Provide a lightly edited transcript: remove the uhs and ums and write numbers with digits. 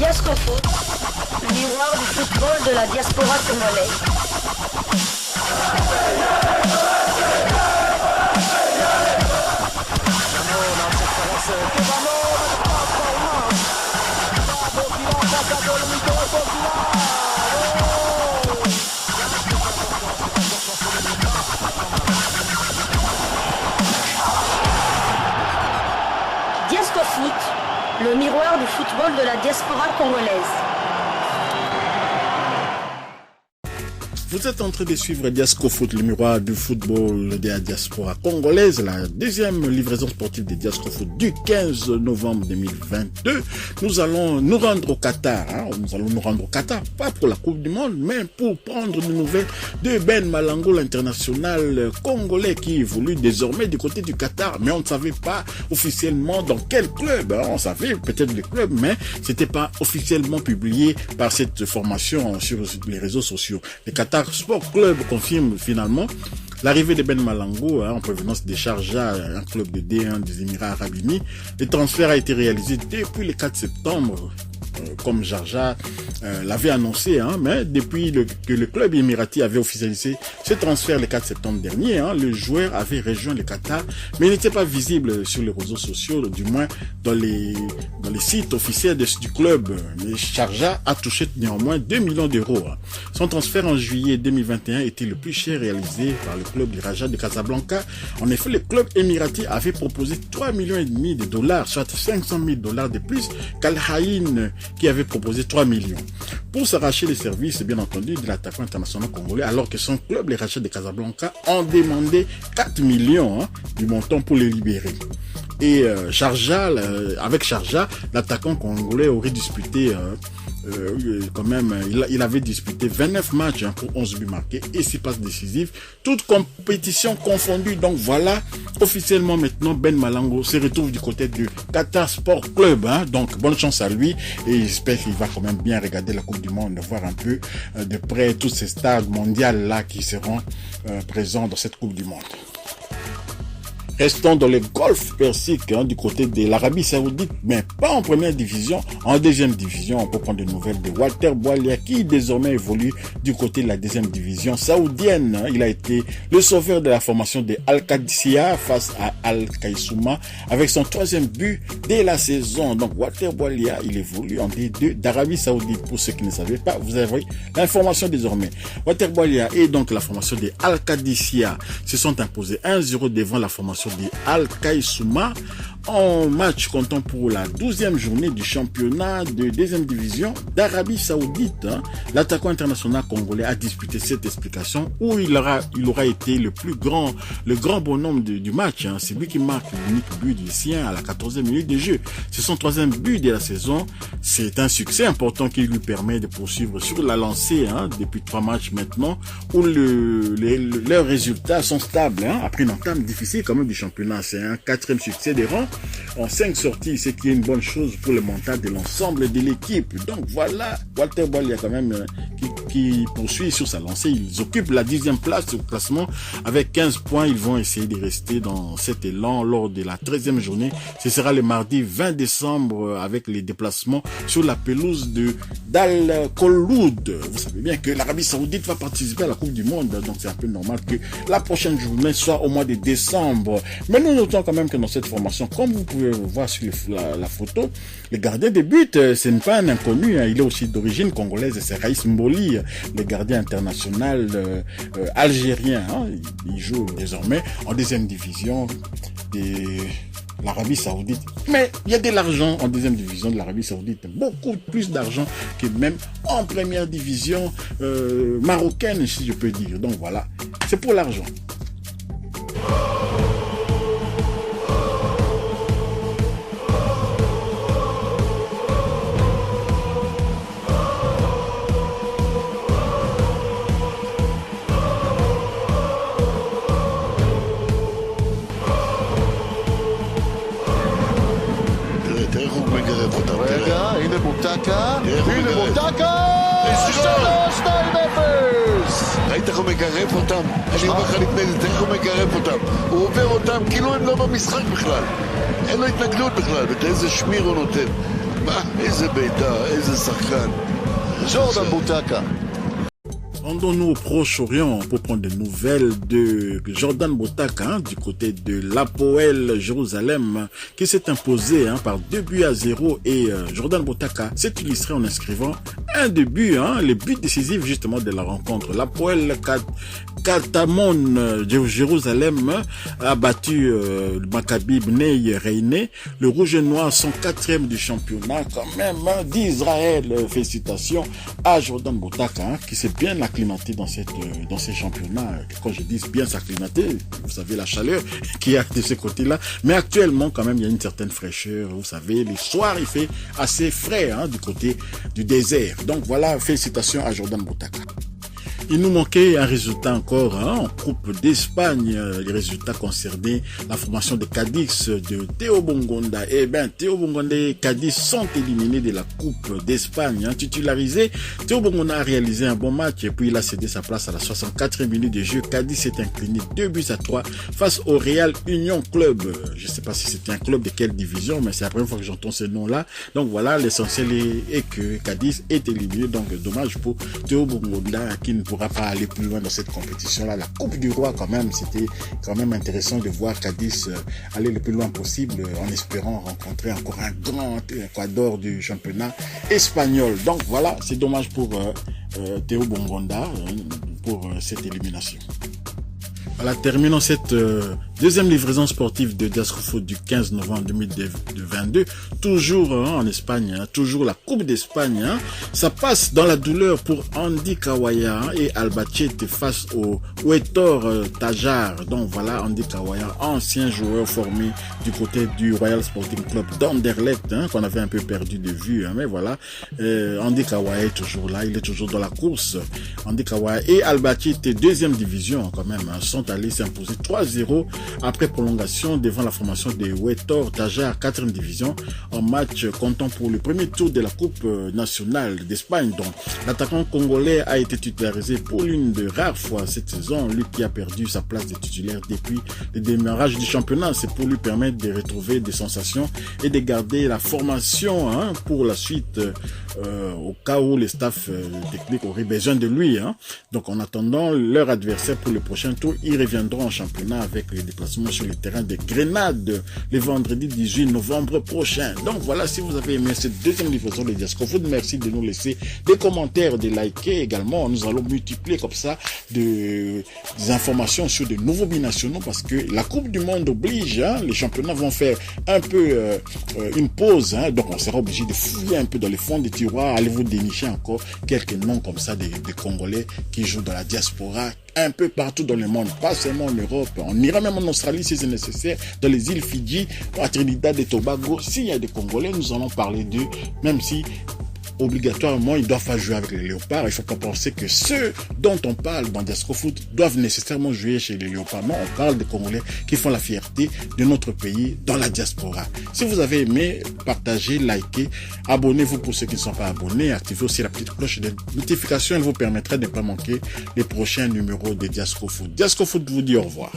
Diascofoot, le miroir du football de la diaspora congolaise. Diascofoot, le miroir du football de la diaspora congolaise. Vous êtes en train de suivre Diascofoot, le miroir du football de la diaspora congolaise, la deuxième livraison sportive de Diascofoot du 15 novembre 2022. Nous allons nous rendre au Qatar. Nous allons nous rendre au Qatar, pas pour la Coupe du Monde, mais pour prendre des nouvelles de Ben Malango, l'international congolais qui évolue désormais du côté du Qatar. Mais on ne savait pas officiellement dans quel club. On savait peut-être le club, mais c'était pas officiellement publié par cette formation sur les réseaux sociaux. Le Qatar Sport Club confirme finalement l'arrivée de Ben Malango en provenance de Sharjah, un club de D1 des Émirats Arabes Unis. Le transfert a été réalisé depuis le 4 septembre. Comme Sharjah l'avait annoncé, mais depuis que le club émirati avait officialisé ce transfert le 4 septembre dernier, le joueur avait rejoint le Qatar, mais il n'était pas visible sur les réseaux sociaux, du moins dans les sites officiels du club. Mais Sharjah a touché néanmoins 2 millions d'euros. Son transfert en juillet 2021 était le plus cher réalisé par le club du Raja de Casablanca. En effet, le club émirati avait proposé 3,5 millions de dollars, soit 500 000 dollars de plus qu'Al Ain, qui avait proposé 3 millions. Pour s'arracher les services, bien entendu, de l'attaquant international congolais, alors que son club, les Rachats de Casablanca, ont demandé 4 millions du montant pour les libérer. Et avec Sharjah, l'attaquant congolais aurait disputé quand même, il avait disputé 29 matchs pour 11 buts marqués et 6 passes décisives, toutes compétitions confondues. Donc voilà, officiellement maintenant, Ben Malango se retrouve du côté du Qatar Sport Club. Donc bonne chance à lui et j'espère qu'il va quand même bien regarder la Coupe du Monde, voir un peu de près tous ces stars mondiales là qui seront présents dans cette Coupe du Monde. Restons dans le golfe persique du côté de l'Arabie Saoudite, mais pas en première division, en deuxième division. On peut prendre des nouvelles de Walter Boualia qui désormais évolue du côté de la deuxième division saoudienne. Il a été le sauveur de la formation de Al-Qadisiyah face à Al-Kaïsouma avec son 3e but dès la saison. Donc Walter Boualia, il évolue en D2 d'Arabie Saoudite. Pour ceux qui ne savaient pas, vous avez l'information désormais. Walter Boualia et donc la formation de Al-Qadisiyah se sont imposés 1-0 devant la formation de Al-Kaïsouma en match comptant pour la 12e journée du championnat de deuxième division d'Arabie Saoudite. L'attaquant international congolais a disputé cette explication où il aura été le grand bonhomme du match. C'est lui qui marque l'unique but du sien à la 14e minute de jeu. C'est son 3e but de la saison. C'est un succès important qui lui permet de poursuivre sur la lancée depuis 3 matchs maintenant où leurs résultats sont stables après une entame difficile quand même du championnat. C'est un 4e succès des rangs en 5 sorties, ce qui est une bonne chose pour le mental de l'ensemble de l'équipe. Donc voilà, Walter Boualia quand même qui poursuit sur sa lancée. Ils occupent la 10e place au classement avec 15 points. Ils vont essayer de rester dans cet élan lors de la 13e journée. Ce sera le mardi 20 décembre avec les déplacements sur la pelouse d'Al Kholoud. Vous savez bien que l'Arabie Saoudite va participer à la Coupe du Monde, donc c'est un peu normal que la prochaine journée soit au mois de décembre. Mais nous notons quand même que dans cette formation, comme vous pouvez voir sur la photo, le gardien de but, ce n'est pas un inconnu, il est aussi d'origine congolaise, c'est Raïs Mboli, le gardien international algérien. Il joue désormais en deuxième division de l'Arabie Saoudite. Mais il y a de l'argent en deuxième division de l'Arabie Saoudite, beaucoup plus d'argent que même en première division marocaine, si je peux dire. Donc voilà, c'est pour l'argent. הנה מוטקה 3-2-0. ראית איך הוא מגרף אותם? אני אומר לך לפני זה, איך הוא מגרף אותם? הוא עובר אותם כאילו הם לא במשחק בכלל, אין לו התנגדות בכלל, ואתה איזה שמיר הוא נותן. איזה בעיטה, איזה שחקן. Jordan Boutaka. Rendons-nous au Proche-Orient pour prendre des nouvelles de Jordan Boutaka du côté de l'Hapoel Jérusalem qui s'est imposé par 2-0 et Jordan Boutaka s'est illustré en inscrivant un des buts, le but décisif justement de la rencontre. L'Hapoel Katamon Jérusalem a battu le Maccabi Bnei Reiné, le rouge et noir sont 4e du championnat quand même d'Israël. Félicitations à Jordan Boutaka qui s'est bien acclimaté dans ces championnats. Quand je dis bien s'acclimater, vous savez la chaleur qu'il y a de ce côté-là. Mais actuellement, quand même, il y a une certaine fraîcheur. Vous savez, les soirs, il fait assez frais du côté du désert. Donc voilà, félicitations à Jordan Boutaka. Il nous manquait un résultat encore en Coupe d'Espagne. Les résultats concernaient la formation de Cadix de Théo Bongonda. Eh bien, Théo Bongonda et Cadix sont éliminés de la Coupe d'Espagne. Titularisé, Théo Bongonda a réalisé un bon match et puis il a cédé sa place à la 64e minute de jeu. Cadix s'est incliné 2-3 face au Real Union Club. Je ne sais pas si c'était un club de quelle division, mais c'est la première fois que j'entends ce nom-là. Donc voilà, l'essentiel est que Cadix est éliminé. Donc dommage pour Théo Bongonda qui ne pourra pas aller plus loin dans cette compétition-là. La Coupe du Roi, quand même, c'était quand même intéressant de voir Cadix aller le plus loin possible en espérant rencontrer encore un grand Ecuador du championnat espagnol. Donc voilà, c'est dommage pour Théo Bongonda pour cette élimination. Voilà, terminons cette deuxième livraison sportive de Diasco Foot du 15 novembre 2022. Toujours en Espagne, toujours la Coupe d'Espagne. Ça passe dans la douleur pour Andy Kawaya et Albacete face au Huetor Tajar. Donc voilà, Andy Kawaya, ancien joueur formé du côté du Royal Sporting Club d'Anderlecht, qu'on avait un peu perdu de vue. Mais voilà, Andy Kawaya est toujours là, il est toujours dans la course. Andy Kawaya et Albacete, deuxième division quand même, sont allés s'imposer 3-0 après prolongation devant la formation de Huetor Tajar, 4e division, en match comptant pour le premier tour de la Coupe nationale d'Espagne. Donc, l'attaquant congolais a été titularisé pour l'une de rares fois cette saison, lui qui a perdu sa place de titulaire depuis le démarrage du championnat. C'est pour lui permettre de retrouver des sensations et de garder la formation pour la suite au cas où les staffs techniques auraient besoin de lui. Donc, en attendant leur adversaire pour le prochain tour, ils reviendront en championnat avec les déplacements sur le terrain de Grenade le vendredi 18 novembre prochain. Donc voilà, si vous avez aimé cette deuxième livraison de Diasco Foot, merci de nous laisser des commentaires, de liker également. Nous allons multiplier comme ça des informations sur de nouveaux binationaux parce que la Coupe du Monde oblige, les championnats vont faire un peu une pause, donc on sera obligé de fouiller un peu dans les fonds des tiroirs, allez-vous dénicher encore quelques noms comme ça des Congolais qui jouent dans la diaspora un peu partout dans le monde, pas seulement en Europe. On ira même en Australie si c'est nécessaire, dans les îles Fidji, à Trinidad et Tobago. S'il y a des Congolais, nous allons parler d'eux, même si obligatoirement ils doivent pas jouer avec les léopards. Il faut pas penser que ceux dont on parle dans Diasco Foot doivent nécessairement jouer chez les léopards. Non, on parle des Congolais qui font la fierté de notre pays dans la diaspora. Si vous avez aimé, partagez, likez, abonnez-vous pour ceux qui ne sont pas abonnés, activez aussi la petite cloche de notification, elle vous permettra de ne pas manquer les prochains numéros de Diasco Foot. Diasco Foot vous dit au revoir.